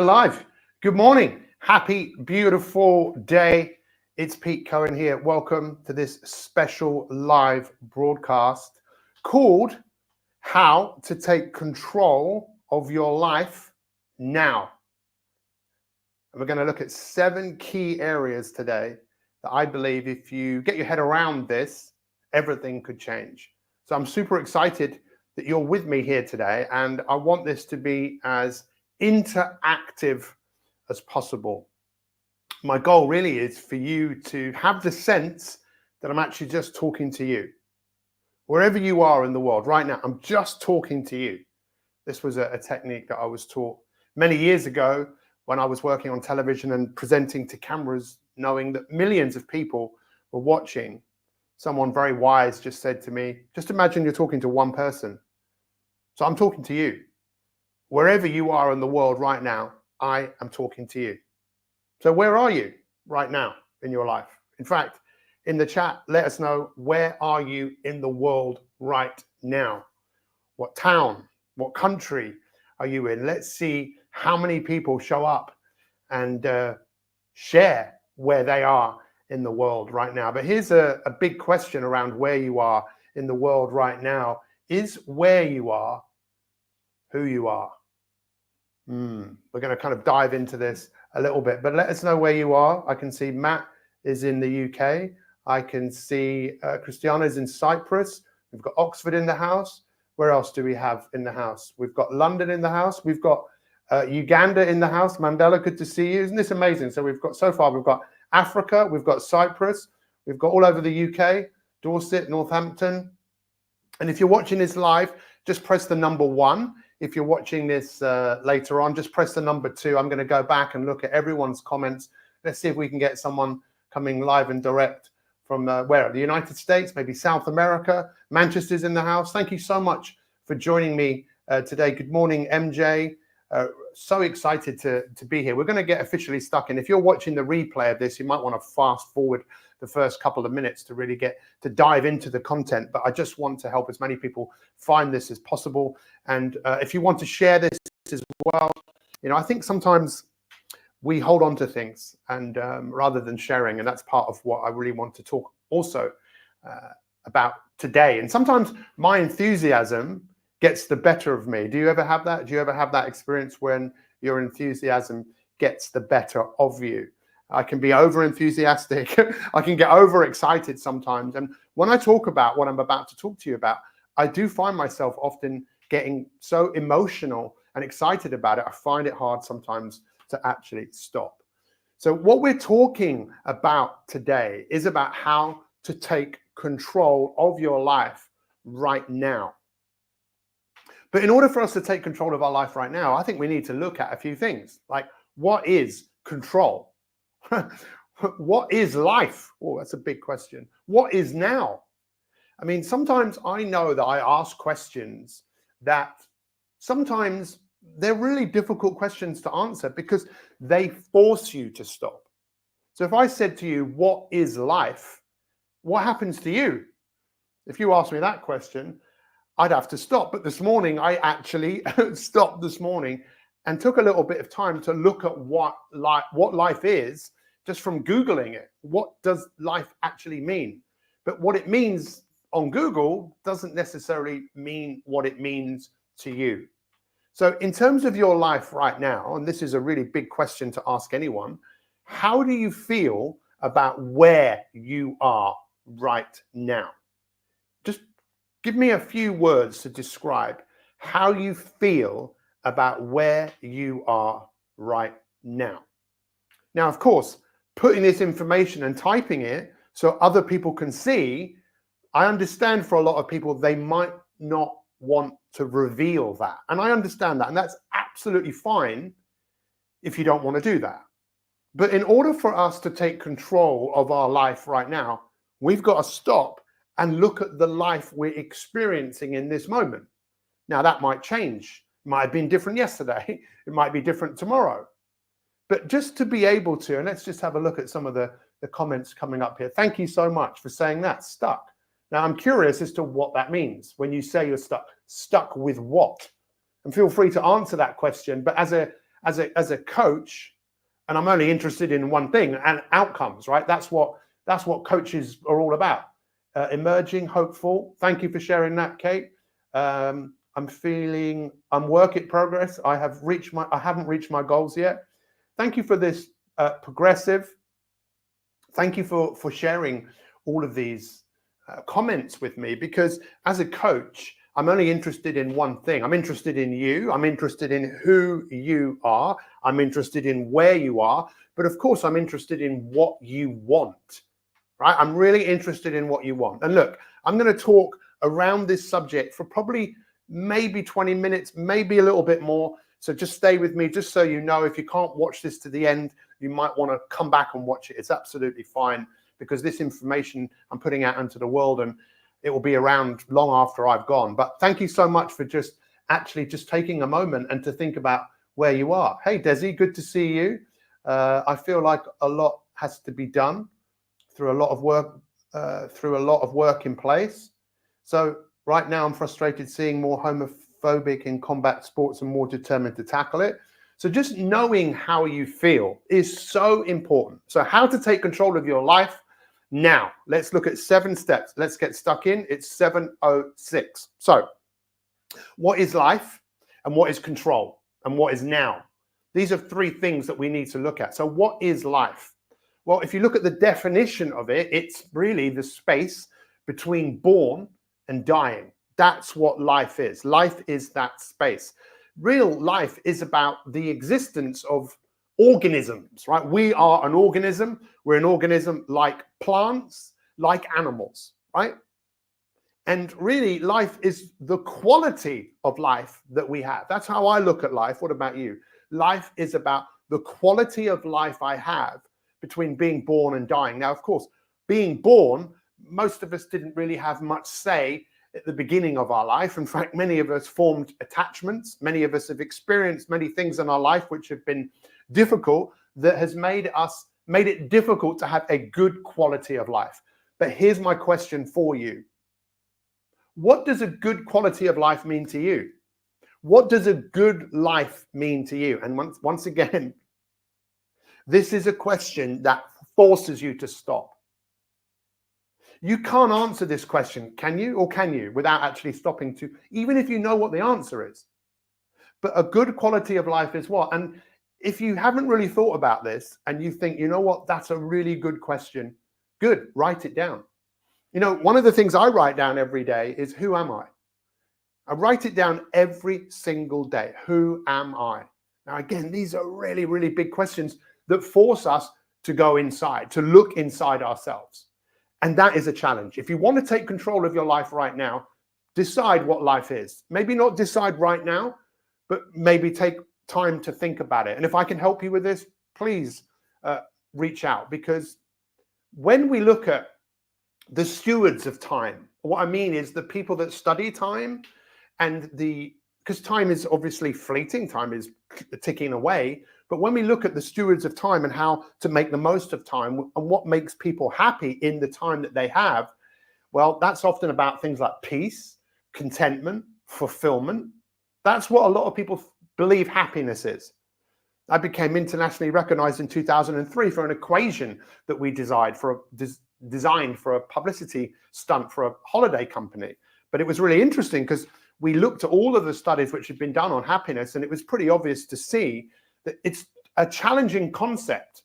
live. Good morning. Happy, beautiful day. It's Pete Cohen here. Welcome to this special live broadcast called How to Take Control of Your Life Now. And we're going to look at 7 key areas today that I believe if you get your head around this, everything could change. So I'm super excited that you're with me here today, and I want this to be as interactive as possible. My goal really is for you to have the sense that I'm actually just talking to you. Wherever you are in the world right now, I'm just talking to you. This was a technique that I was taught many years ago when I was working on television and presenting to cameras, knowing that millions of people were watching. Someone very wise just said to me, just imagine you're talking to one person. So I'm talking to you. Wherever you are in the world right now, I am talking to you. So where are you right now in your life? In fact, in the chat, let us know, where are you in the world right now? What town, what country are you in? Let's see how many people show up and share where they are in the world right now. But here's a big question around where you are in the world right now. Is where you are who you are? We're going to kind of dive into this a little bit, but let us know where you are. I can see Matt is in the UK. I can see Christiana is in Cyprus. We've got Oxford in the house. Where else do we have in the house? We've got London in the house. We've got Uganda in the house. Mandela, good to see you. Isn't this amazing? So we've got, so far, we've got Africa, we've got Cyprus, we've got all over the UK, Dorset, Northampton. And if you're watching this live, just press the number 1. If you're watching this later on, just press the number 2. I'm going to go back and look at everyone's comments. Let's see if we can get someone coming live and direct from where? The United States, maybe South America. Manchester's in the house. Thank you so much for joining me today. Good morning, MJ. So excited to be here. We're going to get officially stuck in. If you're watching the replay of this, you might want to fast forward the first couple of minutes to really get to dive into the content. But I just want to help as many people find this as possible. And if you want to share this as well, you know, I think sometimes we hold on to things and rather than sharing, and that's part of what I really want to talk also about today. And sometimes my enthusiasm gets the better of me. Do you ever have that? Do you ever have that experience when your enthusiasm gets the better of you? I can be over enthusiastic. I can get over excited sometimes. And when I talk about what I'm about to talk to you about, I do find myself often getting so emotional and excited about it. I find it hard sometimes to actually stop. So what we're talking about today is about how to take control of your life right now. But in order for us to take control of our life right now, I think we need to look at a few things. Like, what is control? What is life? Oh, that's a big question. What is now? I mean, sometimes I know that I ask questions that sometimes they're really difficult questions to answer because they force you to stop. So if I said to you, what is life? What happens to you? If you ask me that question, I'd have to stop. But this morning, I actually stopped this morning and took a little bit of time to look at what life is, just from Googling it. What does life actually mean? But what it means on Google doesn't necessarily mean what it means to you. So in terms of your life right now, and this is a really big question to ask anyone, how do you feel about where you are right now? Just give me a few words to describe how you feel about where you are right now. Now, of course, putting this information and typing it so other people can see, I understand for a lot of people, they might not want to reveal that. And I understand that. And that's absolutely fine if you don't want to do that. But in order for us to take control of our life right now, we've got to stop and look at the life we're experiencing in this moment. Now, that might change. It might have been different yesterday. It might be different tomorrow. But just to be able to, and let's just have a look at some of the comments coming up here. Thank you so much for saying that, stuck. Now, I'm curious as to what that means when you say you're stuck. Stuck with what? And feel free to answer that question. But as a as a coach, and I'm only interested in one thing, and outcomes, right? That's what coaches are all about. Emerging, hopeful. Thank you for sharing that, Kate. I'm work in progress. I haven't reached my goals yet. Thank you for this, progressive. Thank you for sharing all of these comments with me, because as a coach, I'm only interested in one thing. I'm interested in you. I'm interested in who you are. I'm interested in where you are. But of course, I'm interested in what you want, right? I'm really interested in what you want. And look, I'm going to talk around this subject for probably maybe 20 minutes, maybe a little bit more. So just stay with me, just so you know, if you can't watch this to the end, you might want to come back and watch it. It's absolutely fine, because this information I'm putting out into the world, and it will be around long after I've gone. But thank you so much for just taking a moment and to think about where you are. Hey, Desi, good to see you. I feel like a lot has to be done through a lot of work in place. So right now I'm frustrated seeing more homophobic in combat sports and more determined to tackle it. So just knowing how you feel is so important. So how to take control of your life. Now, let's look at 7 steps. Let's get stuck in. It's 7:06. So what is life, and what is control, and what is now? These are 3 things that we need to look at. So what is life? Well, if you look at the definition of it, it's really the space between born and dying. That's what life is. Life is that space. Real life is about the existence of organisms, right? We are an organism. We're an organism like plants, like animals, right? And really, life is the quality of life that we have. That's how I look at life. What about you? Life is about the quality of life I have between being born and dying. Now, of course, being born, most of us didn't really have much say at the beginning of our life. In fact, many of us formed attachments. Many of us have experienced many things in our life which have been difficult, that has made it difficult to have a good quality of life. But here's my question for you. What does a good quality of life mean to you? What does a good life mean to you? And once again, this is a question that forces you to stop. You can't answer this question, can you? Or can you, without actually stopping to, even if you know what the answer is. But a good quality of life is what? And if you haven't really thought about this and you think, you know what, that's a really good question, good, write it down. You know, one of the things I write down every day is, who am I? I write it down every single day. Who am I? Now, again, these are really, really big questions that force us to go inside, to look inside ourselves. And that is a challenge. If you want to take control of your life right now, decide what life is. Maybe not decide right now, but maybe take time to think about it. And if I can help you with this, please reach out. Because when we look at the stewards of time, what I mean is the people that study time, and because time is obviously fleeting, time is ticking away. But when we look at the stewards of time and how to make the most of time and what makes people happy in the time that they have, well, that's often about things like peace, contentment, fulfillment. That's what a lot of people believe happiness is. I became internationally recognized in 2003 for an equation that we designed for a publicity stunt for a holiday company. But it was really interesting because we looked at all of the studies which had been done on happiness, and it was pretty obvious to see that it's a challenging concept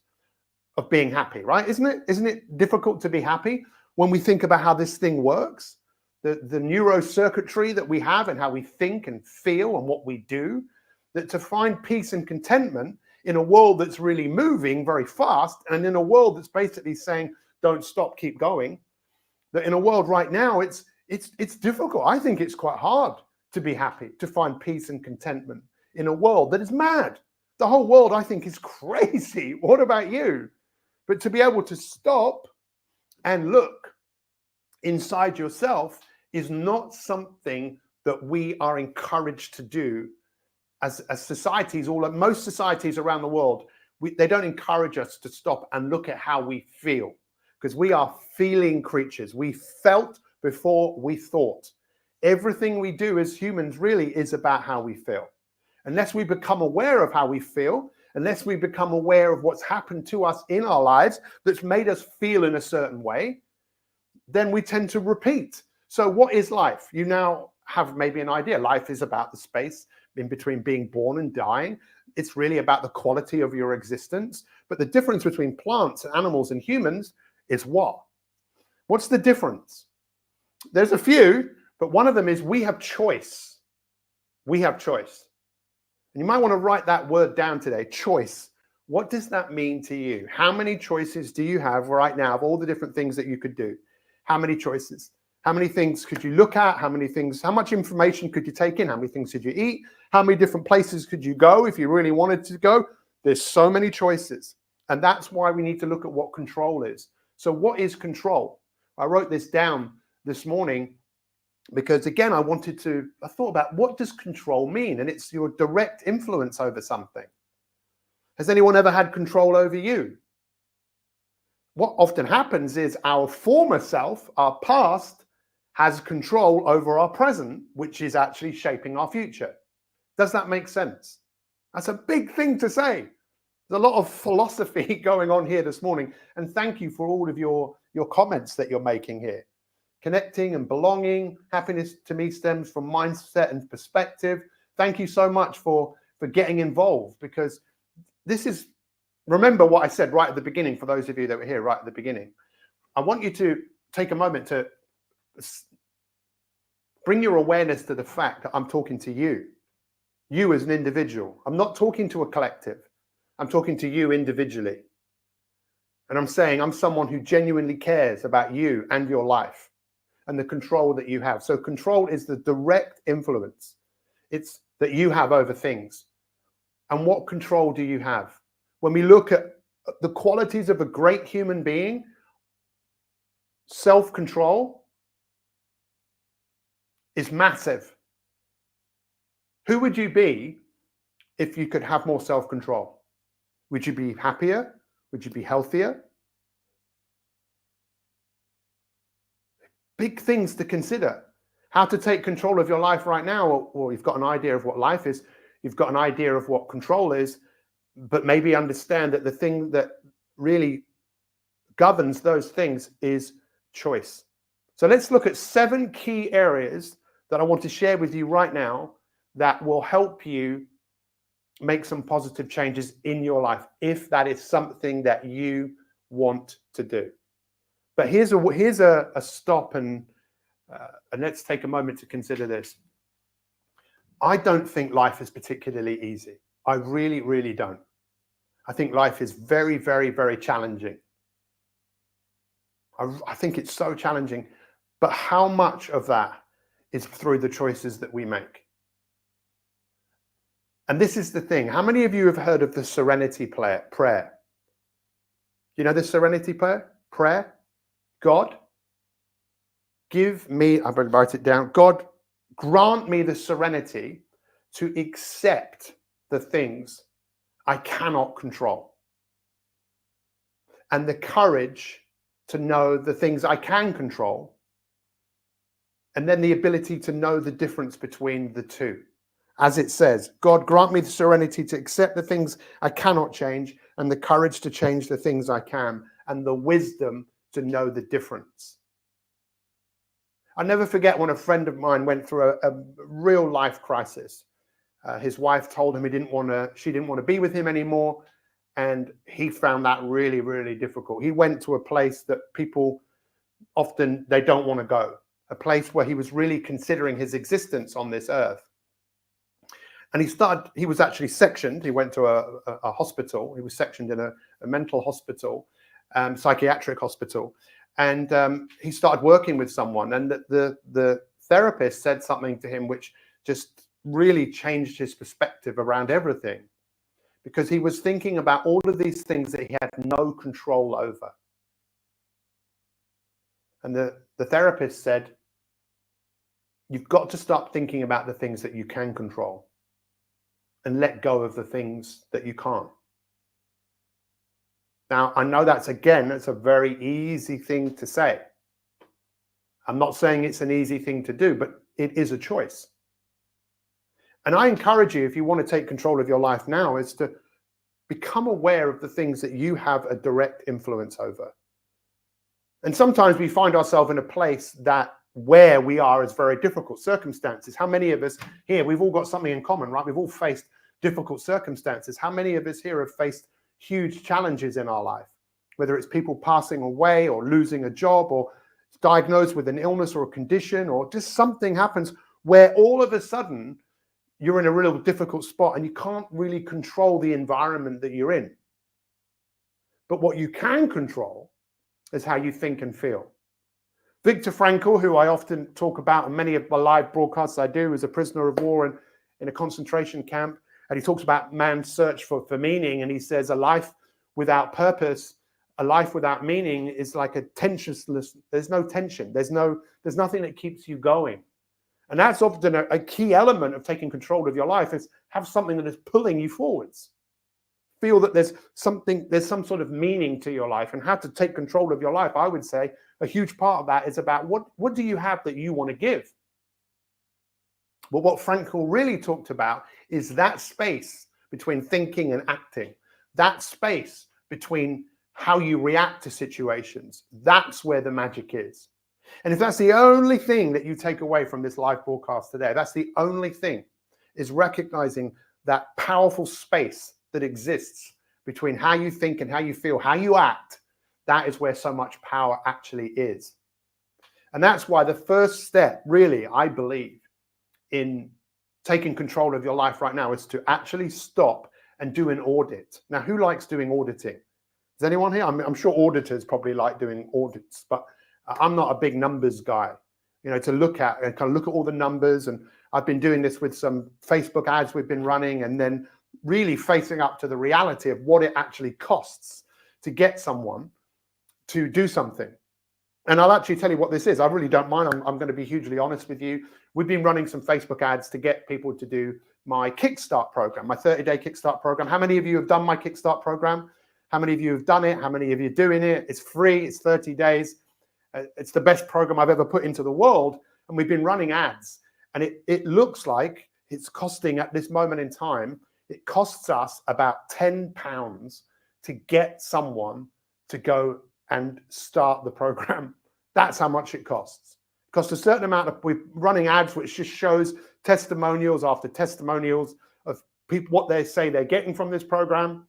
of being happy, right? Isn't it difficult to be happy when we think about how this thing works? The neurocircuitry that we have and how we think and feel and what we do, that to find peace and contentment in a world that's really moving very fast, and in a world that's basically saying, don't stop, keep going, that in a world right now, it's difficult. I think it's quite hard to be happy, to find peace and contentment in a world that is mad. The whole world, I think, is crazy. What about you? But to be able to stop and look inside yourself is not something that we are encouraged to do as societies. Most societies around the world, they don't encourage us to stop and look at how we feel, because we are feeling creatures. We felt before we thought. Everything we do as humans really is about how we feel. unless we become aware of how we feel, unless we become aware of what's happened to us in our lives that's made us feel in a certain way, then we tend to repeat. So what is life? You now have maybe an idea. Life is about the space in between being born and dying. It's really about the quality of your existence. But the difference between plants, animals, and humans is what? What's the difference? There's a few, but one of them is we have choice. We have choice. And you might want to write that word down today, choice. What does that mean to you? How many choices do you have right now of all the different things that you could do? How many choices? How many things could you look at? How much information could you take in? How many things could you eat? How many different places could you go if you really wanted to go? There's so many choices. And that's why we need to look at what control is. So what is control? I wrote this down this morning because, again, I thought about what does control mean? And it's your direct influence over something. Has anyone ever had control over you? What often happens is our former self, our past, has control over our present, which is actually shaping our future. Does that make sense? That's a big thing to say. There's a lot of philosophy going on here this morning. And thank you for all of your comments that you're making here. Connecting and belonging, happiness to me stems from mindset and perspective. Thank you so much for getting involved, because this is, remember what I said right at the beginning, for those of you that were here right at the beginning. I want you to take a moment to bring your awareness to the fact that I'm talking to you as an individual. I'm not talking to a collective. I'm talking to you individually. And I'm saying I'm someone who genuinely cares about you and your life and the control that you have. So control is the direct influence. It's that you have over things. And what control do you have? When we look at the qualities of a great human being, self-control is massive. Who would you be if you could have more self-control? Would you be happier? Would you be healthier? Big things to consider. How to take control of your life right now. Or you've got an idea of what life is. You've got an idea of what control is. But maybe understand that the thing that really governs those things is choice. So let's look at 7 key areas that I want to share with you right now that will help you make some positive changes in your life, if that is something that you want to do. But here's a stop and let's take a moment to consider this. I don't think life is particularly easy. I really, really don't. I think life is very, very, very challenging. I think it's so challenging. But how much of that is through the choices that we make? And this is the thing. How many of you have heard of the serenity prayer? You know the serenity prayer? God, give me, I'm going to write it down. God, grant me the serenity to accept the things I cannot control, and the courage to know the things I can control, and then the ability to know the difference between the two. As it says, God, grant me the serenity to accept the things I cannot change, and the courage to change the things I can, and the wisdom to know the difference. I'll never forget when a friend of mine went through a real life crisis. His wife told him she didn't want to be with him anymore. And he found that really, really difficult. He went to a place that people often, they don't want to go. A place where he was really considering his existence on this earth. And he was actually sectioned. He went to a hospital. He was sectioned in a mental hospital, psychiatric hospital. And he started working with someone. And the therapist said something to him which just really changed his perspective around everything, because he was thinking about all of these things that he had no control over. And the therapist said, you've got to start thinking about the things that you can control and let go of the things that you can't. Now, I know that's a very easy thing to say. I'm not saying it's an easy thing to do, but it is a choice. And I encourage you, if you want to take control of your life now, is to become aware of the things that you have a direct influence over. And sometimes we find ourselves in a place that where we are is very difficult circumstances. How many of us here, we've all got something in common, right? We've all faced difficult circumstances. How many of us here have faced huge challenges in our life, whether it's people passing away or losing a job or diagnosed with an illness or a condition, or just something happens where all of a sudden you're in a real difficult spot and you can't really control the environment that you're in. But what you can control is how you think and feel. Viktor Frankl, who I often talk about in many of my live broadcasts I do, is a prisoner of war in a concentration camp. And he talks about man's search for meaning. And he says a life without purpose, a life without meaning is like a tensionless, there's no tension. There's nothing that keeps you going. And that's often a key element of taking control of your life, is have something that is pulling you forwards. Feel that there's some sort of meaning to your life, and how to take control of your life. I would say a huge part of that is about what do you have that you want to give? But what Frankl really talked about is that space between thinking and acting, that space between how you react to situations. That's where the magic is. And if that's the only thing that you take away from this live broadcast today, that's the only thing, is recognizing that powerful space that exists between how you think and how you feel, how you act. That is where so much power actually is. And that's why the first step, really, I believe, in taking control of your life right now is to actually stop and do an audit. Now, who likes doing auditing? Is anyone here? I'm sure auditors probably like doing audits, but I'm not a big numbers guy, to look at and kind of look at all the numbers. And I've been doing this with some Facebook ads we've been running, and then really facing up to the reality of what it actually costs to get someone to do something. And I'll actually tell you what this is. I really don't mind. I'm going to be hugely honest with you. We've been running some Facebook ads to get people to do my Kickstart program, my 30-day Kickstart program. How many of you have done my Kickstart program? How many of you have done it? How many of you are doing it? It's free. It's 30 days. It's the best program I've ever put into the world. And we've been running ads. And it looks like it's costing, at this moment in time, it costs us about £10 to get someone to go and start the program. That's how much it costs. It costs a certain amount. We're running ads which just shows testimonials after testimonials of people, what they say they're getting from this program.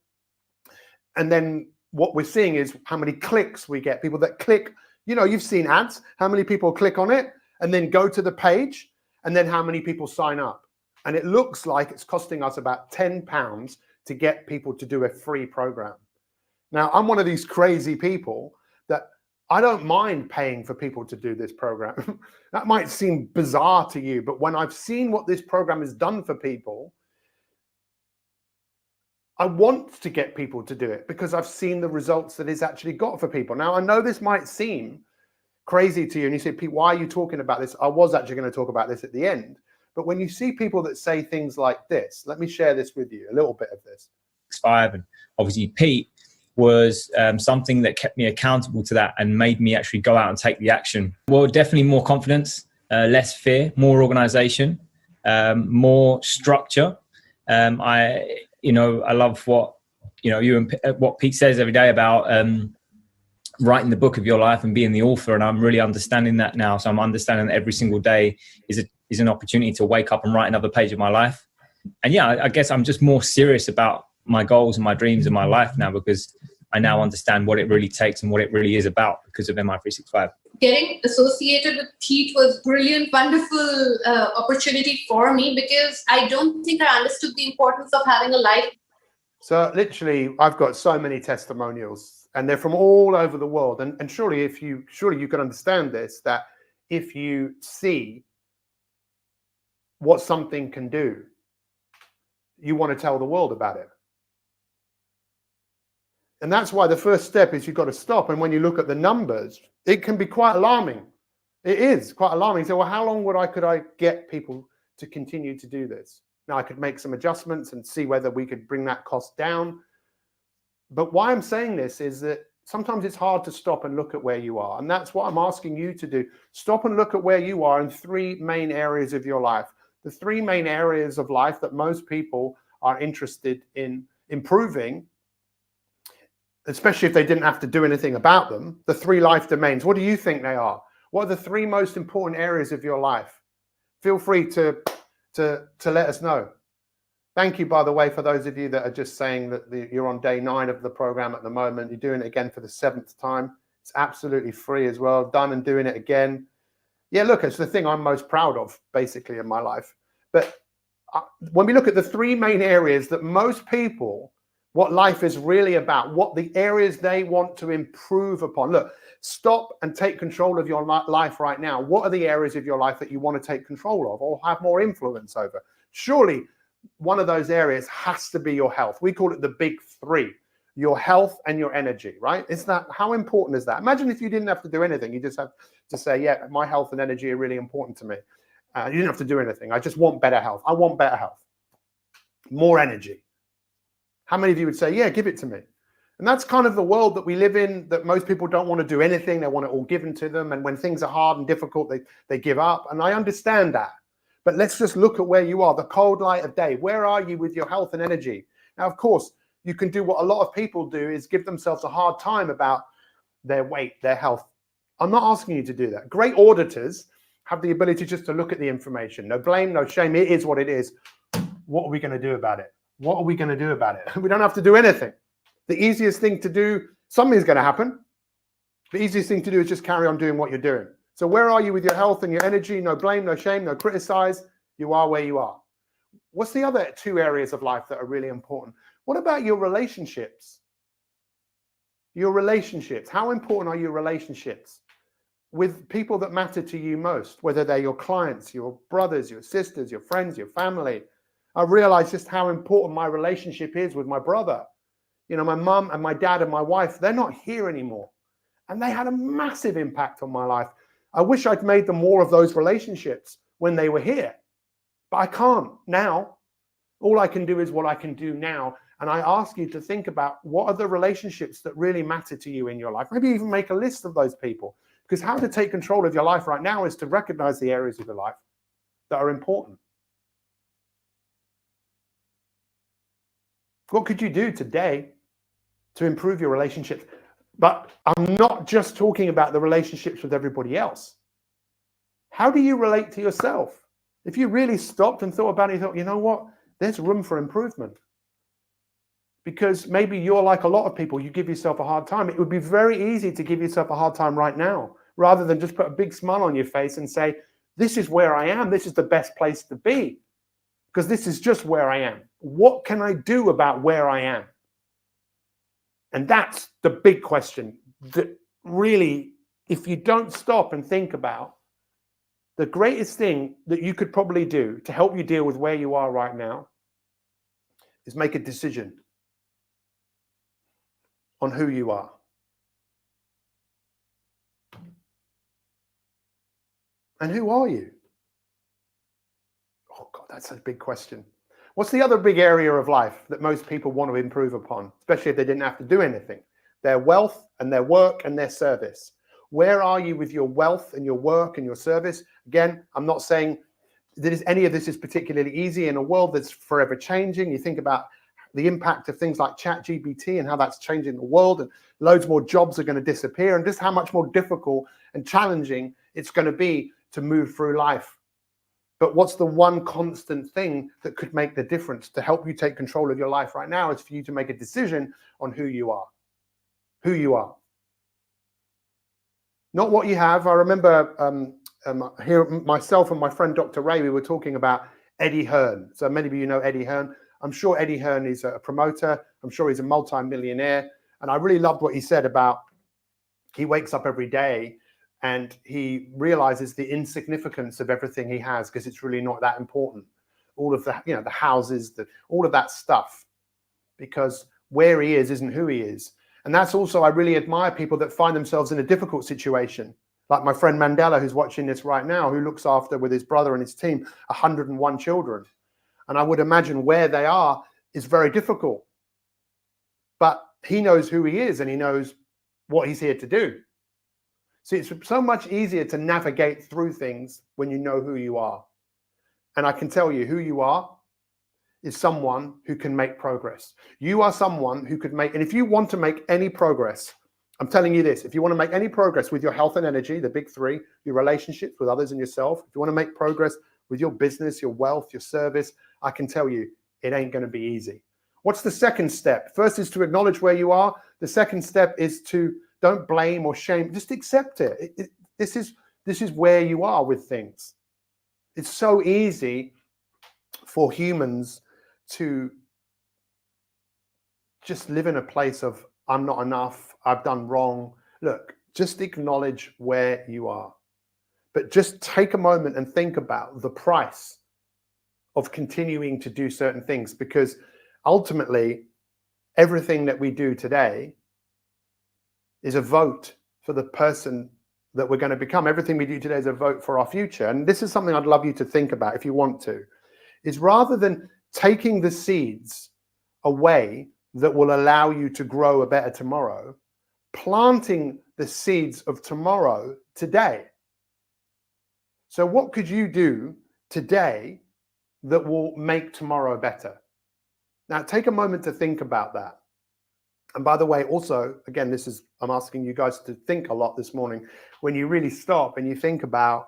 And then what we're seeing is how many clicks we get. People that click, you've seen ads, how many people click on it and then go to the page, and then how many people sign up. And it looks like it's costing us about £10 to get people to do a free program. Now, I'm one of these crazy people that I don't mind paying for people to do this program. That might seem bizarre to you, but when I've seen what this program has done for people, I want to get people to do it because I've seen the results that it's actually got for people. Now, I know this might seem crazy to you, and you say, Pete, why are you talking about this? I was actually going to talk about this at the end. But when you see people that say things like this, let me share this with you, a little bit of this. 5, and obviously Pete was something that kept me accountable to that and made me actually go out and take the action. Well, definitely more confidence, less fear, more organization, more structure. I love what what Pete says every day about writing the book of your life and being the author, and I'm really understanding that now. So I'm understanding that every single day is an opportunity to wake up and write another page of my life. And yeah, I guess I'm just more serious about my goals and my dreams in my life now, because I now understand what it really takes and what it really is about because of MI365. Getting associated with Pete was brilliant, wonderful opportunity for me, because I don't think I understood the importance of having a life. So literally, I've got so many testimonials, and they're from all over the world. And surely you can understand this, that if you see what something can do, you want to tell the world about it. And that's why the first step is you've got to stop. And when you look at the numbers, it can be quite alarming. It is quite alarming. So, well, how long could I get people to continue to do this? Now, I could make some adjustments and see whether we could bring that cost down. But why I'm saying this is that sometimes it's hard to stop and look at where you are. And that's what I'm asking you to do. Stop and look at where you are in 3 main areas of your life. the three main areas of life that most people are interested in improving, especially if they didn't have to do anything about them, the three life domains. What do you think they are? What are the three most important areas of your life? Feel free to let us know. Thank you, by the way, for those of you that are just saying that you're on day 9 of the program at the moment. You're doing it again for the 7th time. It's absolutely free as well. Done and doing it again. Yeah, look, it's the thing I'm most proud of, basically, in my life. But when we look at the three main areas that most people, what life is really about, what the areas they want to improve upon. Look, stop and take control of your life right now. What are the areas of your life that you want to take control of or have more influence over? Surely one of those areas has to be your health. We call it the big three: your health and your energy, right? Is that, how important is that? Imagine if you didn't have to do anything. You just have to say, yeah, my health and energy are really important to me. You didn't have to do anything. I just want better health. I want better health, more energy. How many of you would say, yeah, give it to me? And that's kind of the world that we live in, that most people don't want to do anything. They want it all given to them. And when things are hard and difficult, they give up. And I understand that. But let's just look at where you are, the cold light of day. Where are you with your health and energy? Now, of course, you can do what a lot of people do, is give themselves a hard time about their weight, their health. I'm not asking you to do that. Great auditors have the ability just to look at the information. No blame, no shame. It is what it is. What are we going to do about it? What are we going to do about it? We don't have to do anything. The easiest thing to do, something's going to happen. The easiest thing to do is just carry on doing what you're doing. So where are you with your health and your energy? No blame, no shame, no criticize. You are where you are. What's the other two areas of life that are really important? What about your relationships? Your relationships. How important are your relationships with people that matter to you most? Whether they're your clients, your brothers, your sisters, your friends, your family. I realized just how important my relationship is with my brother. You know, my mum and my dad and my wife, they're not here anymore. And they had a massive impact on my life. I wish I'd made them more of those relationships when they were here. But I can't now. All I can do is what I can do now. And I ask you to think about, what are the relationships that really matter to you in your life? Maybe even make a list of those people. Because how to take control of your life right now is to recognize the areas of your life that are important. What could you do today to improve your relationships? But I'm not just talking about the relationships with everybody else. How do you relate to yourself? If you really stopped and thought about it, you thought, you know what? There's room for improvement. Because maybe you're like a lot of people, you give yourself a hard time. It would be very easy to give yourself a hard time right now, rather than just put a big smile on your face and say, this is where I am. This is the best place to be. Because this is just where I am. What can I do about where I am? And that's the big question that really, if you don't stop and think about, the greatest thing that you could probably do to help you deal with where you are right now is make a decision on who you are. And who are you? Oh God, that's a big question. What's the other big area of life that most people want to improve upon, especially if they didn't have to do anything? Their wealth and their work and their service. Where are you with your wealth and your work and your service? Again, I'm not saying that any of this is particularly easy in a world that's forever changing. You think about the impact of things like ChatGPT and how that's changing the world, and loads more jobs are going to disappear, and just how much more difficult and challenging it's going to be to move through life. But what's the one constant thing that could make the difference to help you take control of your life right now is for you to make a decision on who you are. Who you are. Not what you have. I remember here, myself and my friend Dr. Ray, we were talking about Eddie Hearn. So many of you know Eddie Hearn. I'm sure Eddie Hearn is a promoter. I'm sure he's a multi-millionaire. And I really loved what he said about, he wakes up every day and he realizes the insignificance of everything he has, because it's really not that important. All of the, the houses, all of that stuff, because where he is isn't who he is. And that's also, I really admire people that find themselves in a difficult situation. Like my friend Mandela, who's watching this right now, who looks after, with his brother and his team, 101 children. And I would imagine where they are is very difficult. But he knows who he is and he knows what he's here to do. See, it's so much easier to navigate through things when you know who you are. And I can tell you who you are is someone who can make progress. You are someone who could make, and if you want to make any progress, I'm telling you this, if you want to make any progress with your health and energy, the big three, your relationships with others and yourself, if you want to make progress with your business, your wealth, your service, I can tell you it ain't going to be easy. What's the second step? First is to acknowledge where you are. The second step is to don't blame or shame, just accept it. This is where you are with things. It's so easy for humans to just live in a place of, I'm not enough, I've done wrong. Look, just acknowledge where you are. But just take a moment and think about the price of continuing to do certain things, because ultimately, everything that we do today is a vote for the person that we're going to become. Everything we do today is a vote for our future. And this is something I'd love you to think about if you want to, is rather than taking the seeds away that will allow you to grow a better tomorrow, planting the seeds of tomorrow today. So what could you do today that will make tomorrow better? Now, take a moment to think about that. And by the way, also, again, I'm asking you guys to think a lot this morning. When you really stop and you think about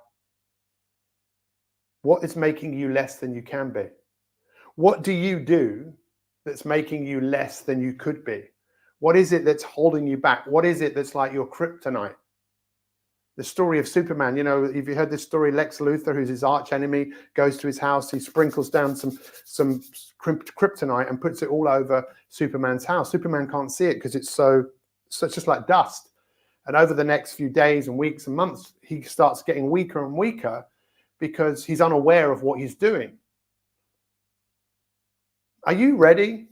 what is making you less than you can be. What do you do that's making you less than you could be? What is it that's holding you back? What is it that's like your kryptonite? The story of Superman, you know, if you heard this story, Lex Luthor, who's his arch enemy, goes to his house, he sprinkles down some kryptonite and puts it all over Superman's house. Superman can't see it because it's just like dust. And over the next few days and weeks and months, he starts getting weaker and weaker because he's unaware of what he's doing. Are you ready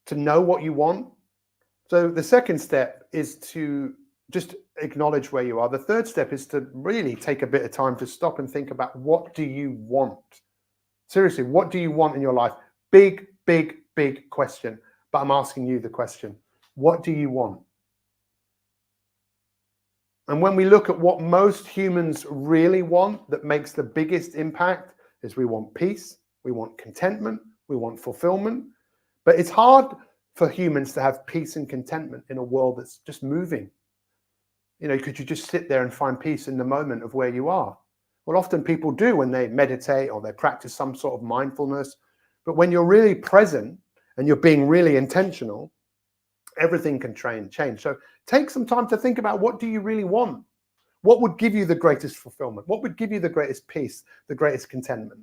to know what you want? So the second step is to just acknowledge where you are. The third step is to really take a bit of time to stop and think about, what do you want? Seriously, what do you want in your life? Big, big, big question. But I'm asking you the question, what do you want? And when we look at what most humans really want that makes the biggest impact, is we want peace, we want contentment, we want fulfillment. But it's hard for humans to have peace and contentment in a world that's just moving. You know, could you just sit there and find peace in the moment of where you are? Well, often people do when they meditate or they practice some sort of mindfulness. But when you're really present and you're being really intentional, everything can change. So take some time to think about, what do you really want? What would give you the greatest fulfillment? What would give you the greatest peace, the greatest contentment?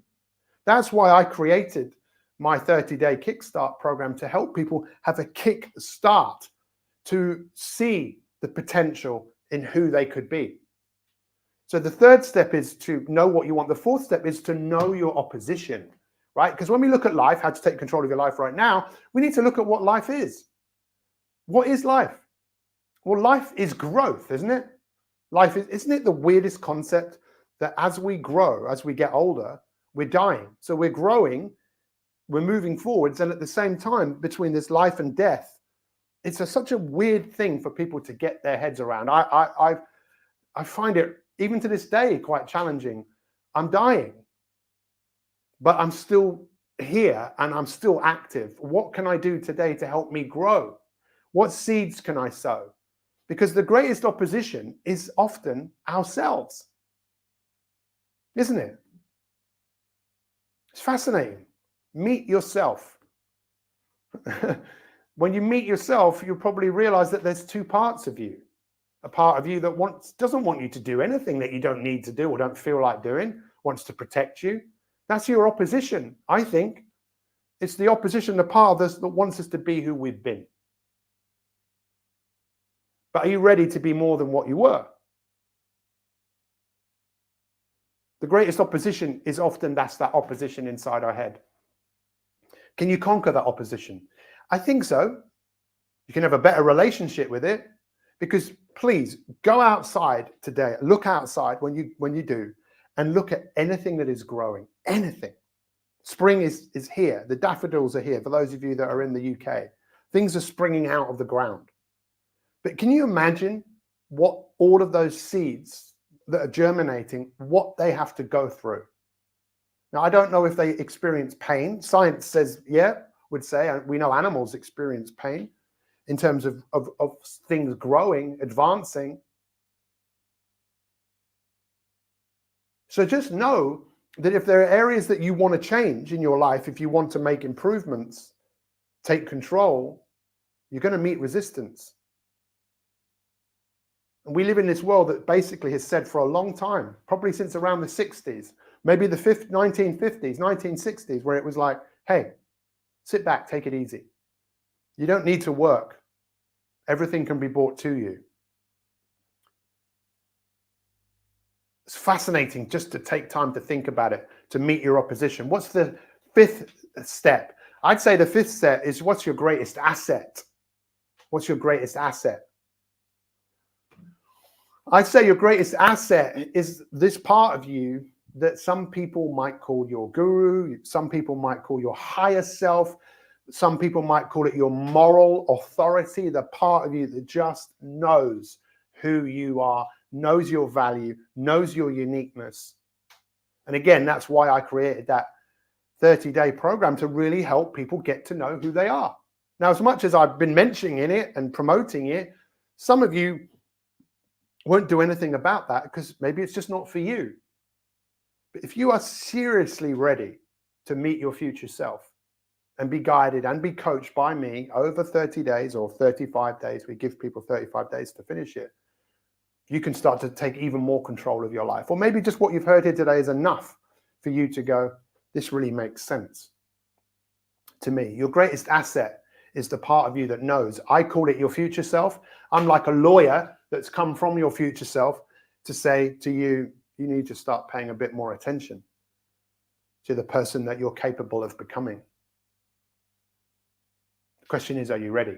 That's why I created my 30-day kickstart program, to help people have a kick start to see the potential in who they could be. So the third step is to know what you want. The fourth step is to know your opposition, right? Because when we look at life, how to take control of your life right now, we need to look at what life is. What is life? Well, life is growth, isn't it? Isn't it the weirdest concept that as we grow, as we get older, we're dying. So we're growing, we're moving forwards, and at the same time, between this life and death, it's such a weird thing for people to get their heads around. I find it, even to this day, quite challenging. I'm dying, but I'm still here and I'm still active. What can I do today to help me grow? What seeds can I sow? Because the greatest opposition is often ourselves, isn't it? It's fascinating. Meet yourself. When you meet yourself, you'll probably realize that there's two parts of you. A part of you that doesn't want you to do anything that you don't need to do or don't feel like doing, wants to protect you. That's your opposition, I think. It's the opposition, the part of us that wants us to be who we've been. But are you ready to be more than what you were? The greatest opposition is often that opposition inside our head. Can you conquer that opposition? I think so. You can have a better relationship with it, because please go outside today. Look outside when you do, and look at anything that is growing. Anything. Spring is here. The daffodils are here. For those of you that are in the UK, things are springing out of the ground. But can you imagine what all of those seeds that are germinating, what they have to go through? Now, I don't know if they experience pain. Science says, yeah, would say, and we know animals experience pain in terms of things growing, advancing. So just know that if there are areas that you want to change in your life, if you want to make improvements, take control, you're going to meet resistance. And we live in this world that basically has said for a long time, probably since around the 60s, maybe the 1950s, 1960s, where it was like, hey, sit back, take it easy. You don't need to work. Everything can be brought to you. It's fascinating just to take time to think about it, to meet your opposition. What's the fifth step? I'd say the fifth step is, what's your greatest asset? What's your greatest asset? I'd say your greatest asset is this part of you that some people might call your guru, some people might call your higher self, some people might call it your moral authority, the part of you that just knows who you are, knows your value, knows your uniqueness. And again, that's why I created that 30-day program, to really help people get to know who they are. Now, as much as I've been mentioning it and promoting it, some of you won't do anything about that because maybe it's just not for you. But if you are seriously ready to meet your future self and be guided and be coached by me over 30 days or 35 days, we give people 35 days to finish it, you can start to take even more control of your life. Or maybe just what you've heard here today is enough for you to go, this really makes sense to me. Your greatest asset is the part of you that knows. I call it your future self. I'm like a lawyer that's come from your future self to say to you, you need to start paying a bit more attention to the person that you're capable of becoming. The question is, are you ready?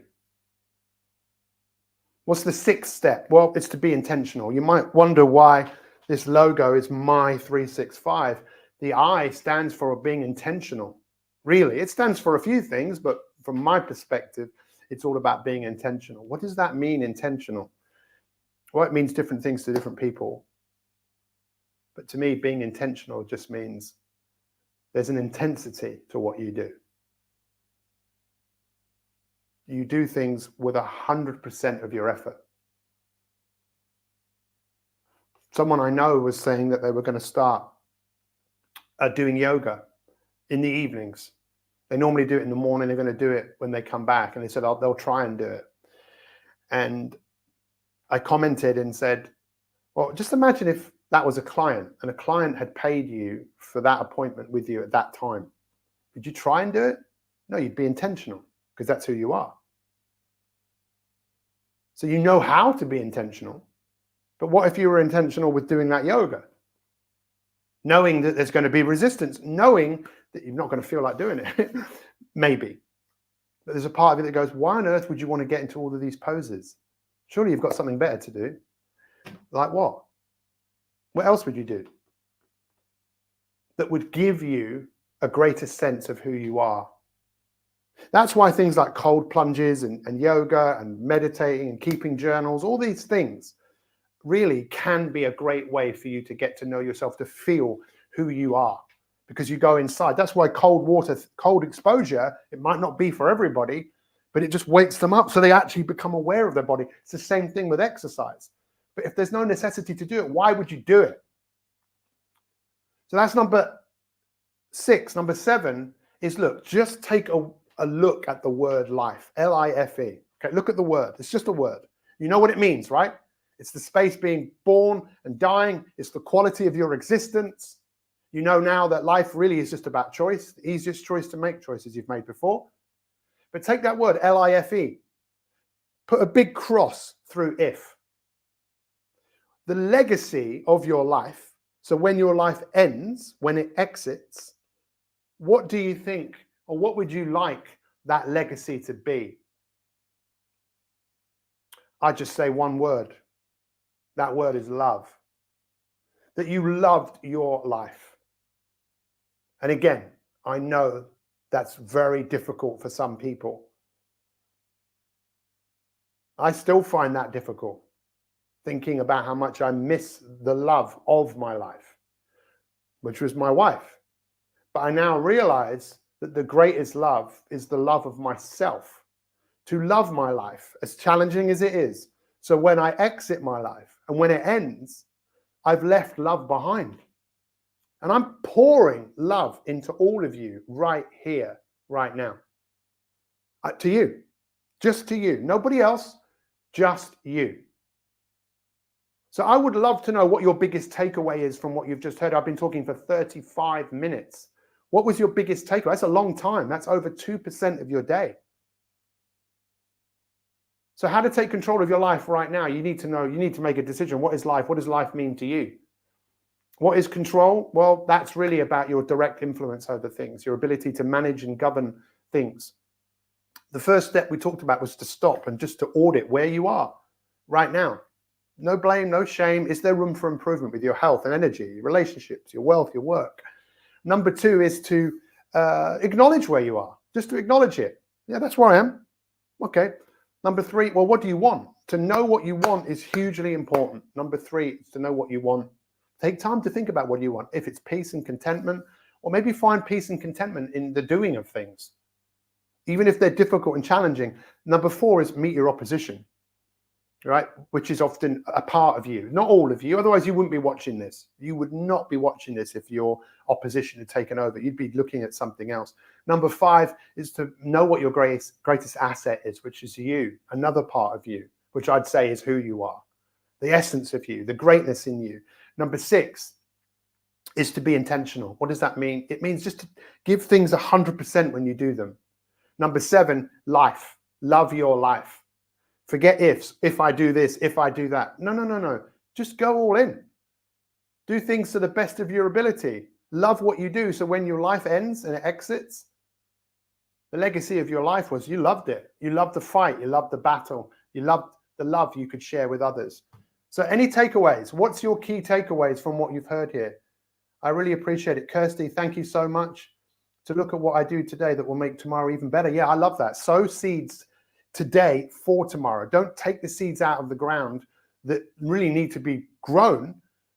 What's the sixth step? Well, it's to be intentional. You might wonder why this logo is My 365. The I stands for being intentional. Really, it stands for a few things, but from my perspective, it's all about being intentional. What does that mean, intentional? Well, it means different things to different people. But to me, being intentional just means there's an intensity to what you do. You do things with 100% of your effort. Someone I know was saying that they were going to start doing yoga in the evenings. They normally do it in the morning. They're going to do it when they come back. And they said, they'll try and do it. And I commented and said, well, just imagine if that was a client and a client had paid you for that appointment with you at that time. Would you try and do it? No, you'd be intentional because that's who you are. So you know how to be intentional. But what if you were intentional with doing that yoga? Knowing that there's going to be resistance, knowing that you're not going to feel like doing it, maybe. But there's a part of it that goes, why on earth would you want to get into all of these poses? Surely you've got something better to do. Like what? What else would you do that would give you a greater sense of who you are? That's why things like cold plunges and yoga and meditating and keeping journals, all these things really can be a great way for you to get to know yourself, to feel who you are, because you go inside. That's why cold water, cold exposure, it might not be for everybody, but it just wakes them up so they actually become aware of their body. It's the same thing with exercise. But if there's no necessity to do it, why would you do it? So that's number 6. Number 7 is, look, just take a look at the word life, L-I-F-E. Okay, look at the word. It's just a word. You know what it means, right? It's the space being born and dying. It's the quality of your existence. You know now that life really is just about choice, the easiest choice to make, choices you've made before. But take that word, L-I-F-E. Put a big cross through if. The legacy of your life, so when your life ends, when it exits, what do you think, or what would you like that legacy to be? I just say one word. That word is love. That you loved your life. And again, I know that's very difficult for some people. I still find that difficult, thinking about how much I miss the love of my life, which was my wife. But I now realize that the greatest love is the love of myself, to love my life, as challenging as it is. So when I exit my life and when it ends, I've left love behind. And I'm pouring love into all of you right here, right now. To you, just to you, nobody else, just you. So I would love to know what your biggest takeaway is from what you've just heard. I've been talking for 35 minutes. What was your biggest takeaway? That's a long time. That's over 2% of your day. So how to take control of your life right now? You need to know, you need to make a decision. What is life? What does life mean to you? What is control? Well, that's really about your direct influence over things, your ability to manage and govern things. The first step we talked about was to stop and just to audit where you are right now. No blame, no shame. Is there room for improvement with your health and energy, your relationships, your wealth, your work? Number two is to acknowledge where you are, just to acknowledge it. Yeah, that's where I am. Okay. Number three, well, what do you want? To know what you want is hugely important. Number three is to know what you want. Take time to think about what you want. If it's peace and contentment, or maybe find peace and contentment in the doing of things, even if they're difficult and challenging. Number four is meet your opposition, right? Which is often a part of you, not all of you. Otherwise, you wouldn't be watching this. You would not be watching this if your opposition had taken over. You'd be looking at something else. Number five is to know what your greatest asset is, which is you, another part of you, which I'd say is who you are, the essence of you, the greatness in you. Number six is to be intentional. What does that mean? It means just to give things 100% when you do them. Number seven, life. Love your life. Forget ifs. If I do this, if I do that. No. Just go all in. Do things to the best of your ability. Love what you do. So when your life ends and it exits, the legacy of your life was you loved it. You loved the fight. You loved the battle. You loved the love you could share with others. So any takeaways? What's your key takeaways from what you've heard here? I really appreciate it. Kirsty, thank you so much. To look at what I do today that will make tomorrow even better. Yeah, I love that. Sow seeds today for tomorrow. Don't take the seeds out of the ground that really need to be grown,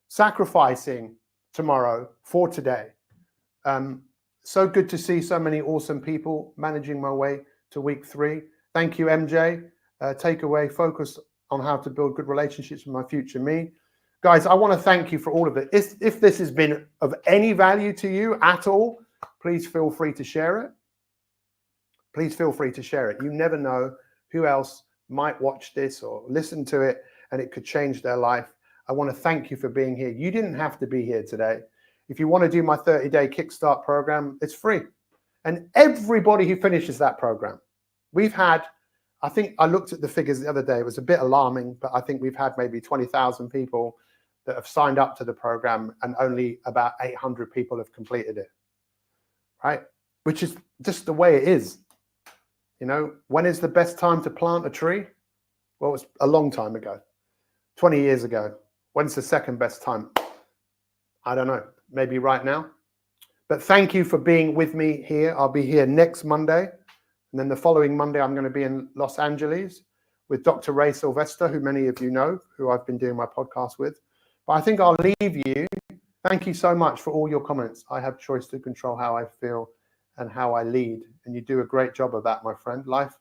sacrificing tomorrow for today. So good to see so many awesome people managing my way to week 3. Thank you, MJ. Takeaway, focus on how to build good relationships with my future me. Guys, I want to thank you for all of it. If this has been of any value to you at all, please feel free to share it. Please feel free to share it. You never know who else might watch this or listen to it and it could change their life. I want to thank you for being here. You didn't have to be here today. If you want to do my 30-day Kickstart program, it's free. And everybody who finishes that program, we've had, I think I looked at the figures the other day, it was a bit alarming, but I think we've had maybe 20,000 people that have signed up to the program and only about 800 people have completed it. Right? Which is just the way it is. You know, when is the best time to plant a tree? Well, it's a long time ago, 20 years ago. When's the second best time? I don't know, maybe right now. But thank you for being with me here. I'll be here next Monday. And then the following Monday, I'm going to be in Los Angeles with Dr. Ray Sylvester, who many of you know, who I've been doing my podcast with. But I think I'll leave you. Thank you so much for all your comments. I have choice to control how I feel and how I lead. And you do a great job of that, my friend. Life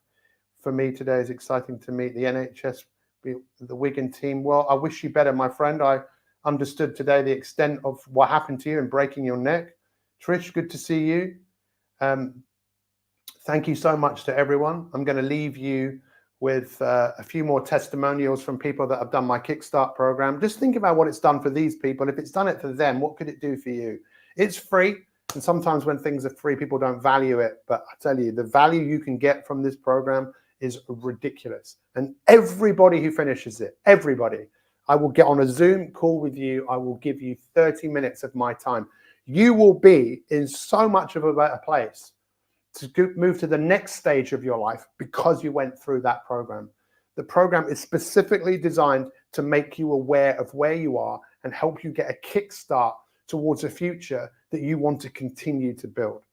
for me today is exciting to meet the NHS, the Wigan team. Well, I wish you better, my friend. I understood today the extent of what happened to you and breaking your neck. Trish, good to see you. Thank you so much to everyone. I'm going to leave you with a few more testimonials from people that have done my Kickstart program. Just think about what it's done for these people. If it's done it for them, what could it do for you? It's free. And sometimes when things are free, people don't value it. But I tell you, the value you can get from this program is ridiculous. And everybody who finishes it, everybody, I will get on a Zoom call with you. I will give you 30 minutes of my time. You will be in so much of a better place to move to the next stage of your life because you went through that program. The program is specifically designed to make you aware of where you are and help you get a kickstart towards a future that you want to continue to build.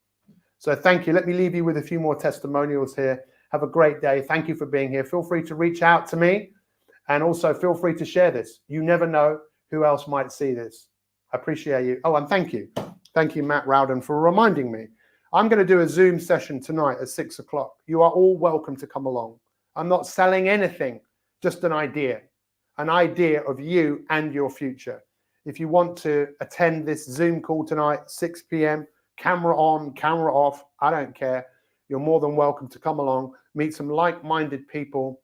So thank you. Let me leave you with a few more testimonials here. Have a great day. Thank you for being here. Feel free to reach out to me and also feel free to share this. You never know who else might see this. I appreciate you. Oh, and thank you. Thank you, Matt Rowden, for reminding me. I'm going to do a Zoom session tonight at 6 o'clock. You are all welcome to come along. I'm not selling anything, just an idea of you and your future. If you want to attend this Zoom call tonight, 6 p.m., camera on, camera off, I don't care. You're more than welcome to come along, meet some like-minded people,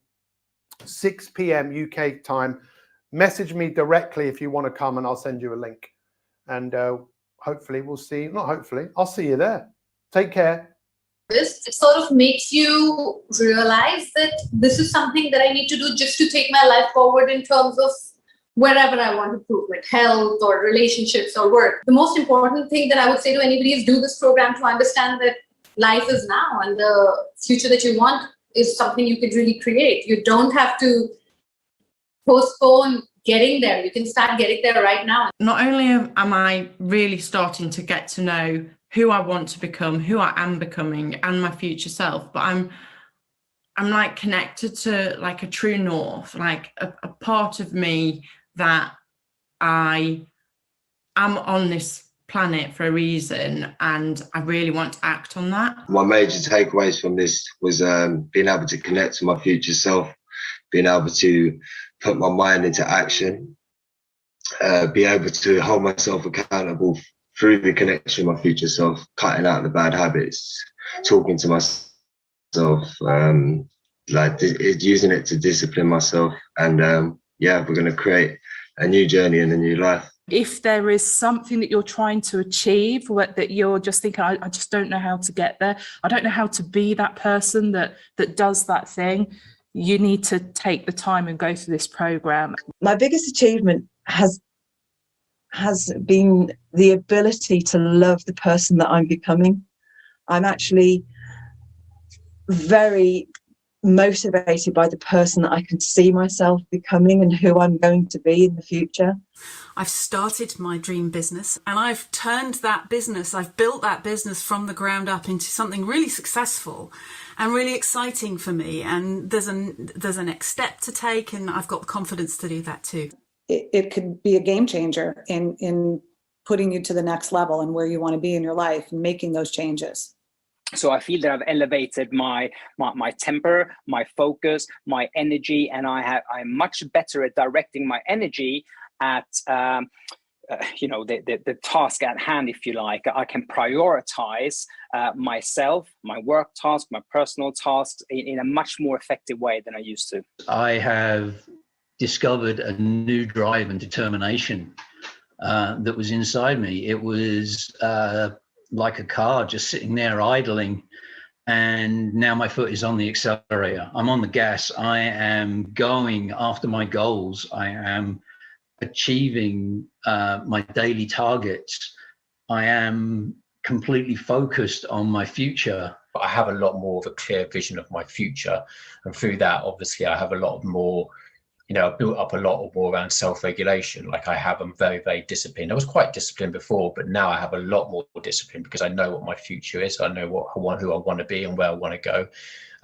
6 p.m. UK time. Message me directly if you want to come and I'll send you a link. And hopefully we'll see, not hopefully, I'll see you there. Take care. It sort of makes you realize that this is something that I need to do just to take my life forward in terms of wherever I want to improve, like health or relationships or work. The most important thing that I would say to anybody is do this program to understand that life is now and the future that you want is something you can really create. You don't have to postpone getting there. You can start getting there right now. Not only am I really starting to get to know who I want to become, who I am becoming, and my future self, but I'm like connected to like a true north, like a part of me that I am on this planet for a reason, and I really want to act on that. My major takeaways from this was being able to connect to my future self, being able to put my mind into action, be able to hold myself accountable through the connection with my future self, cutting out the bad habits, talking to myself, using it to discipline myself. And we're going to create a new journey and a new life. If there is something that you're trying to achieve, that you're just thinking, I just don't know how to get there, I don't know how to be that person that does that thing, you need to take the time and go through this program. My biggest achievement has been the ability to love the person that I'm becoming. I'm actually very motivated by the person that I can see myself becoming and who I'm going to be in the future. I've started my dream business and I've turned that business, I've built that business from the ground up into something really successful and really exciting for me. And there's a next step to take, and I've got the confidence to do that too. It could be a game changer in putting you to the next level and where you want to be in your life and making those changes. So I feel that I've elevated my temper, my focus, my energy, and I'm much better at directing my energy at the task at hand, if you like. I can prioritize myself, my work task, my personal tasks in a much more effective way than I used to. I have discovered a new drive and determination that was inside me. It was like a car just sitting there idling, and now my foot is on the accelerator. I'm on the gas. I am going after my goals. I am achieving my daily targets. I am completely focused on my future. I have a lot more of a clear vision of my future, and through that, obviously, I have a lot more, I've built up a lot more around self-regulation. Like I'm very, very disciplined. I was quite disciplined before, but now I have a lot more discipline because I know what my future is. I know who I want to be and where I want to go.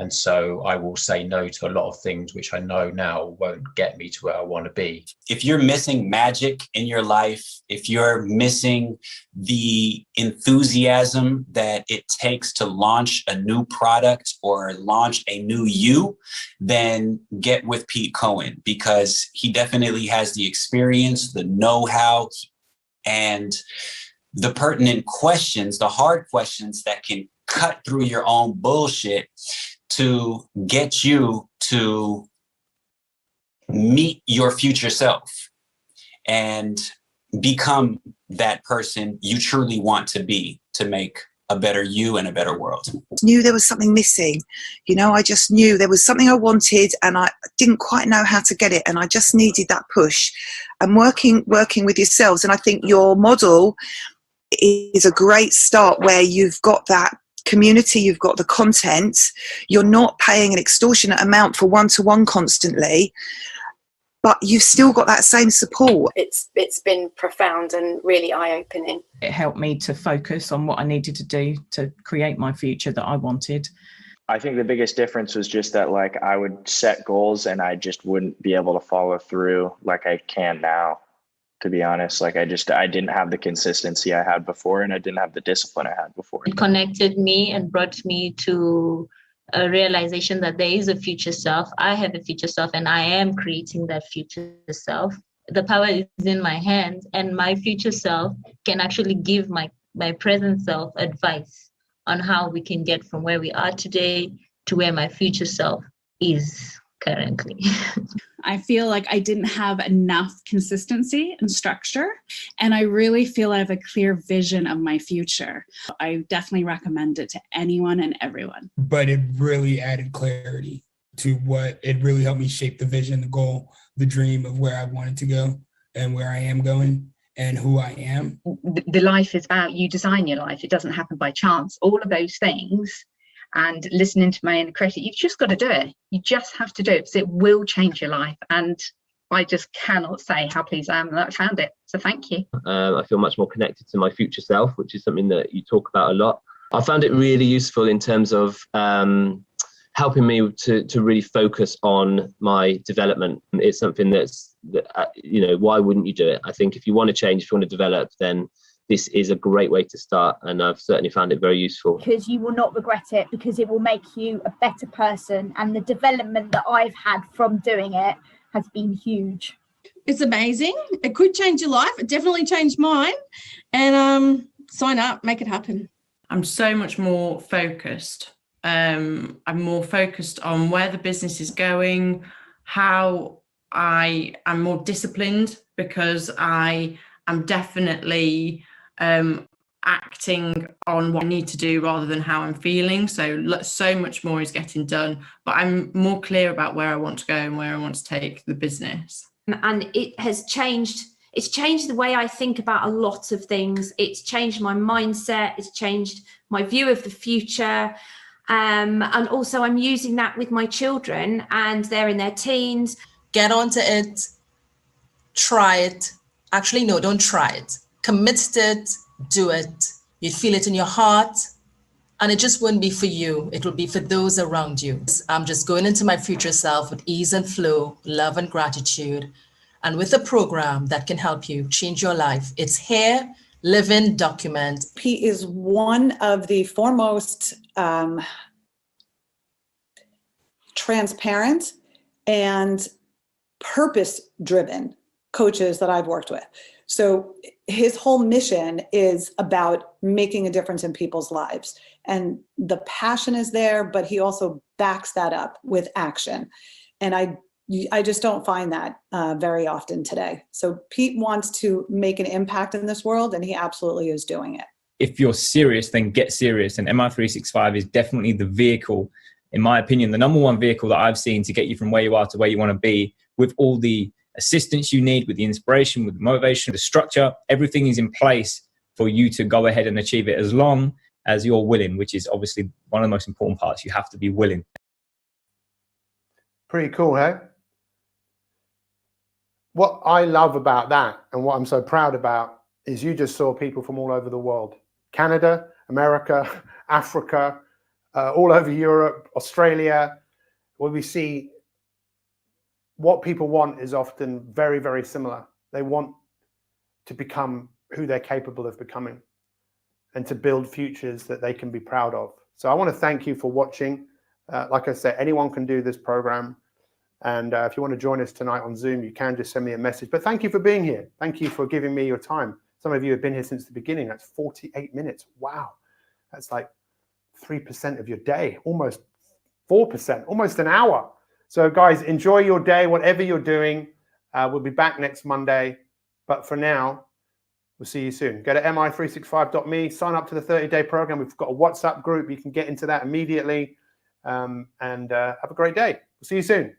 And so I will say no to a lot of things which I know now won't get me to where I want to be. If you're missing magic in your life, if you're missing the enthusiasm that it takes to launch a new product or launch a new you, then get with Pete Cohen, because he definitely has the experience, the know-how, and the pertinent questions, the hard questions that can cut through your own bullshit to get you to meet your future self and become that person you truly want to be, to make a better you and a better world. Knew there was something missing. I just knew there was something I wanted and I didn't quite know how to get it, and I just needed that push. And working with yourselves, and I think your model is a great start where you've got that community, you've got the content, you're not paying an extortionate amount for one-to-one constantly, but you've still got that same support. It's been profound and really eye-opening. It helped me to focus on what I needed to do to create my future that I wanted. I think the biggest difference was just that I would set goals and I just wouldn't be able to follow through like I can now. to be honest. Like I didn't have the consistency I had before, and I didn't have the discipline I had before. It connected me and brought me to a realization that there is a future self. I have a future self, and I am creating that future self. The power is in my hands, and my future self can actually give my present self advice on how we can get from where we are today to where my future self is currently. I feel like I didn't have enough consistency and structure, and I really feel I have a clear vision of my future. I definitely recommend it to anyone and everyone. But it really added clarity to it really helped me shape the vision, the goal, the dream of where I wanted to go and where I am going and who I am. The life is about you design your life. It doesn't happen by chance. All of those things. And listening to my inner critic, you've just got to do it. You just have to do it because it will change your life. And I just cannot say how pleased I am that I found it. So thank you. I feel much more connected to my future self, which is something that you talk about a lot. I found it really useful in terms of helping me to really focus on my development. It's something why wouldn't you do it? I think if you want to change, if you want to develop, then this is a great way to start, and I've certainly found it very useful. Because you will not regret it, because it will make you a better person, and the development that I've had from doing it has been huge. It's amazing. It could change your life. It definitely changed mine. And sign up, make it happen. I'm so much more focused. I'm more focused on where the business is going, how I am more disciplined, because I am definitely acting on what I need to do rather than how I'm feeling. So much more is getting done, but I'm more clear about where I want to go and where I want to take the business. And it has changed. It's changed the way I think about a lot of things. It's changed my mindset. It's changed my view of the future. And also I'm using that with my children, and they're in their teens. Get onto it. Try it. Actually, no, don't try it. Commit to it, do it. You'd feel it in your heart, and it just wouldn't be for you. It will be for those around you. I'm just going into my future self with ease and flow, love and gratitude, and with a program that can help you change your life. It's here, live in, document. Pete is one of the foremost transparent and purpose-driven coaches that I've worked with. So his whole mission is about making a difference in people's lives. And the passion is there, but he also backs that up with action. And I just don't find that very often today. So Pete wants to make an impact in this world, and he absolutely is doing it. If you're serious, then get serious. And MI365 is definitely the vehicle, in my opinion, the number one vehicle that I've seen to get you from where you are to where you want to be, with all the assistance you need, with the inspiration, with the motivation, the structure. Everything is in place for you to go ahead and achieve it, as long as you're willing, which is obviously one of the most important parts. You have to be willing. Pretty cool, hey? What I love about that, and what I'm so proud about, is you just saw people from all over the world. Canada, America, Africa, all over Europe, Australia, where we see what people want is often very, very similar. They want to become who they're capable of becoming and to build futures that they can be proud of. So I want to thank you for watching. Like I said, anyone can do this program. And if you want to join us tonight on Zoom, you can just send me a message. But thank you for being here. Thank you for giving me your time. Some of you have been here since the beginning. That's 48 minutes. Wow. That's like 3% of your day, almost 4%, almost an hour. So guys, enjoy your day, whatever you're doing. We'll be back next Monday. But for now, we'll see you soon. Go to mi365.me, sign up to the 30-day program. We've got a WhatsApp group. You can get into that immediately. And have a great day. We'll see you soon.